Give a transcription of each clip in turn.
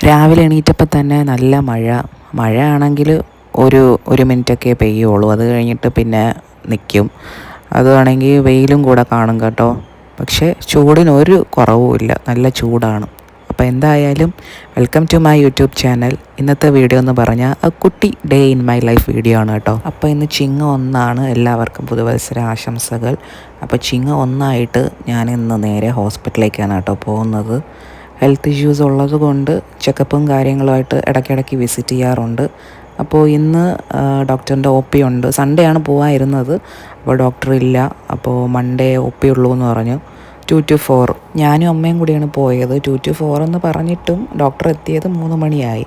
രാവിലെ എണീറ്റപ്പോൾ തന്നെ നല്ല മഴയാണെങ്കിൽ ഒരു മിനിറ്റൊക്കെ പെയ്യുള്ളൂ. അത് കഴിഞ്ഞിട്ട് പിന്നെ നിൽക്കും. അതാണെങ്കിൽ വെയിലും കൂടെ കാണും കേട്ടോ. പക്ഷേ ചൂടിനൊരു കുറവുമില്ല, നല്ല ചൂടാണ്. അപ്പോൾ എന്തായാലും welcome to my YouTube channel. ഇന്നത്തെ വീഡിയോ എന്ന് പറഞ്ഞാൽ കുട്ടി day in my life video ആണ് കേട്ടോ. അപ്പോൾ ഇന്ന് ചിങ്ങ 1 എല്ലാവർക്കും പുതുവത്സര ആശംസകൾ. അപ്പോൾ ചിങ്ങ 1 ഞാൻ ഇന്ന് നേരെ ഹോസ്പിറ്റലിലേക്കാണ് കേട്ടോ പോകുന്നത്. ഹെൽത്ത് ഇഷ്യൂസ് ഉള്ളത് കൊണ്ട് ചെക്കപ്പും കാര്യങ്ങളുമായിട്ട് ഇടയ്ക്കിടയ്ക്ക് വിസിറ്റ് ചെയ്യാറുണ്ട്. അപ്പോൾ ഇന്ന് ഡോക്ടറിൻ്റെ ഒ പി ഉണ്ട്. സൺഡേ ആണ് പോകാനിരുന്നത്, അപ്പോൾ ഡോക്ടർ ഇല്ല. അപ്പോൾ മൺഡേ ഒ പി ഉള്ളൂ എന്ന് പറഞ്ഞു. 2 to 4 ഞാനും അമ്മയും കൂടിയാണ് പോയത്. 2 to 4 എന്ന് പറഞ്ഞിട്ടും ഡോക്ടർ എത്തിയത് 3 മണിയായി.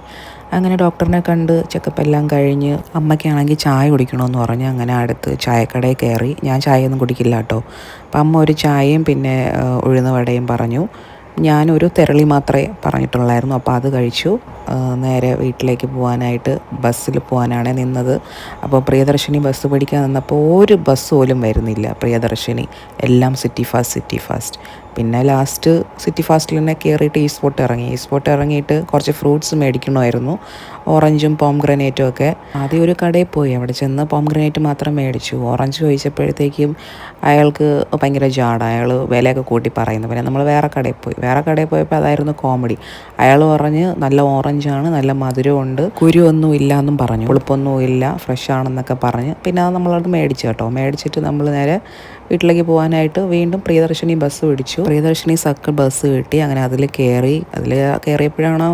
അങ്ങനെ ഡോക്ടറിനെ കണ്ട് ചെക്കപ്പ് എല്ലാം കഴിഞ്ഞ് അമ്മയ്ക്കാണെങ്കിൽ ചായ കുടിക്കണമെന്ന് പറഞ്ഞ് അങ്ങനെ അടുത്ത് ചായക്കടയിൽ കയറി. ഞാൻ ചായയൊന്നും കുടിക്കില്ല കേട്ടോ. അപ്പം അമ്മ ഒരു ചായയും പിന്നെ ഉഴുന്ന വടയും പറഞ്ഞു. ഞാനൊരു തെരളി മാത്രമേ പറഞ്ഞിട്ടുള്ളായിരുന്നു. അപ്പോൾ അത് കഴിച്ചു. നേരെ വീട്ടിലേക്ക് പോകാനായിട്ട് ബസ്സിൽ പോകാനാണ് നിന്നത്. അപ്പോൾ പ്രിയദർശിനി ബസ് പിടിക്കാൻ നിന്നപ്പോൾ ഒരു ബസ് പോലും വരുന്നില്ല പ്രിയദർശിനി. എല്ലാം സിറ്റി ഫാസ്റ്റ്. പിന്നെ ലാസ്റ്റ് സിറ്റി ഫാസ്റ്റിൽ തന്നെ കയറിയിട്ട് ഈ സ്പോട്ട് ഇറങ്ങിയിട്ട് കുറച്ച് ഫ്രൂട്ട്സ് മേടിക്കണമായിരുന്നു. ഓറഞ്ചും പോംഗ്രനേറ്റും ഒക്കെ. ആദ്യം ഒരു കടയിൽ പോയി, അവിടെ ചെന്ന് പോംഗ്രനേറ്റ് മാത്രം മേടിച്ചു. ഓറഞ്ച് ചോദിച്ചപ്പോഴത്തേക്കും അയാൾക്ക് ഭയങ്കര ജാട. അയാൾ വിലയൊക്കെ കൂട്ടി പറയുന്നു. പിന്നെ നമ്മൾ വേറെ കടയിൽ പോയപ്പോൾ അതായിരുന്നു കോമഡി. അയാൾ പറഞ്ഞ് നല്ല ഓറഞ്ചാണ്, നല്ല മധുരമുണ്ട്, കുരുവൊന്നും ഇല്ല എന്നും പറഞ്ഞു, പുളിപ്പൊന്നും ഇല്ല, ഫ്രഷ് ആണെന്നൊക്കെ പറഞ്ഞ്. പിന്നെ അത് നമ്മളത് മേടിച്ചു കേട്ടോ. മേടിച്ചിട്ട് നമ്മൾ നേരെ വീട്ടിലേക്ക് പോകാനായിട്ട് വീണ്ടും പ്രിയദർശിനി ബസ് പിടിച്ചു. പ്രിയദർശിനി സർക്കിൾ ബസ് കിട്ടി. അങ്ങനെ അതിൽ കയറിയപ്പോഴാണ്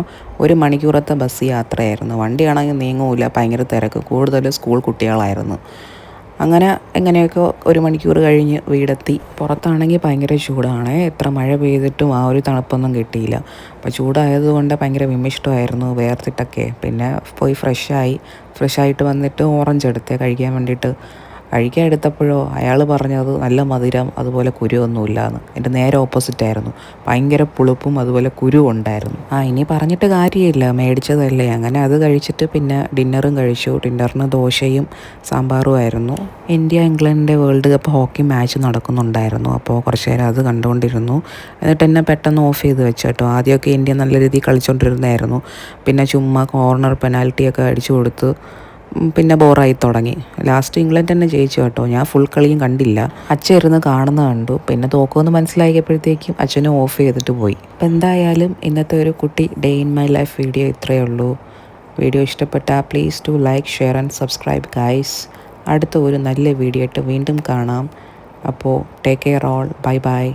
1 മണിക്കൂറത്തെ ബസ് യാത്രയായിരുന്നു. വണ്ടിയാണെങ്കിൽ നീങ്ങൂല, ഭയങ്കര തിരക്ക്, കൂടുതൽ സ്കൂൾ കുട്ടികളായിരുന്നു. അങ്ങനെ എങ്ങനെയൊക്കെ 1 മണിക്കൂർ കഴിഞ്ഞ് വീടെത്തി. പുറത്താണെങ്കിൽ ഭയങ്കര ചൂടാണ്. എത്ര മഴ പെയ്തിട്ടും ആ ഒരു തണുപ്പൊന്നും കിട്ടിയില്ല. അപ്പോൾ ചൂടായതുകൊണ്ട് ഭയങ്കര വിമിഷ്ടമായിരുന്നു, വേർത്തിട്ടൊക്കെ. പിന്നെ പോയി ഫ്രഷായിട്ട് വന്നിട്ട് ഓറഞ്ച് കഴിക്കാൻ വേണ്ടിയിട്ട്. കഴിക്കാൻ എടുത്തപ്പോഴോ അയാൾ പറഞ്ഞത് നല്ല മധുരം, അതുപോലെ കുരുവൊന്നുമില്ലാന്ന്. എൻ്റെ നേരെ ഓപ്പോസിറ്റായിരുന്നു. ഭയങ്കര പുളിപ്പും അതുപോലെ കുരുവും ഉണ്ടായിരുന്നു. ഇനി പറഞ്ഞിട്ട് കാര്യമില്ല, മേടിച്ചതല്ലേ. അങ്ങനെ അത് കഴിച്ചിട്ട് പിന്നെ ഡിന്നറും കഴിച്ചു. ഡിന്നറിന് ദോശയും സാമ്പാറും ആയിരുന്നു. ഇന്ത്യ ഇംഗ്ലണ്ടിൻ്റെ വേൾഡ് കപ്പ് ഹോക്കി മാച്ച് നടക്കുന്നുണ്ടായിരുന്നു. അപ്പോൾ കുറച്ച് നേരം അത് കണ്ടുകൊണ്ടിരുന്നു. എന്നിട്ട് എന്നെ പെട്ടെന്ന് ഓഫ് ചെയ്ത് വെച്ചു കേട്ടോ. ആദ്യമൊക്കെ ഇന്ത്യ നല്ല രീതിയിൽ കളിച്ചുകൊണ്ടിരുന്നായിരുന്നു. പിന്നെ ചുമ്മാ കോർണർ പെനാൽറ്റിയൊക്കെ അടിച്ചു കൊടുത്ത് പിന്നെ ബോറായി തുടങ്ങി. ലാസ്റ്റ് ഇംഗ്ലണ്ട് തന്നെ ജയിച്ചു കേട്ടോ. ഞാൻ ഫുൾ കളിയും കണ്ടില്ല, അച്ഛൻ ഇരുന്ന് കാണുന്ന കണ്ടു. പിന്നെ തോക്കുമെന്ന് മനസ്സിലാക്കിയപ്പോഴത്തേക്കും അച്ഛനും ഓഫ് ചെയ്തിട്ട് പോയി. അപ്പം എന്തായാലും ഇന്നത്തെ ഒരു കുട്ടി day in my life video ഇത്രയേ ഉള്ളൂ. വീഡിയോ ഇഷ്ടപ്പെട്ടാൽ please do like, share and subscribe guys. അടുത്ത ഒരു നല്ല വീഡിയോ ആയിട്ട് വീണ്ടും കാണാം. അപ്പോൾ ടേക്ക് കെയർ ഓൾ. ബൈ.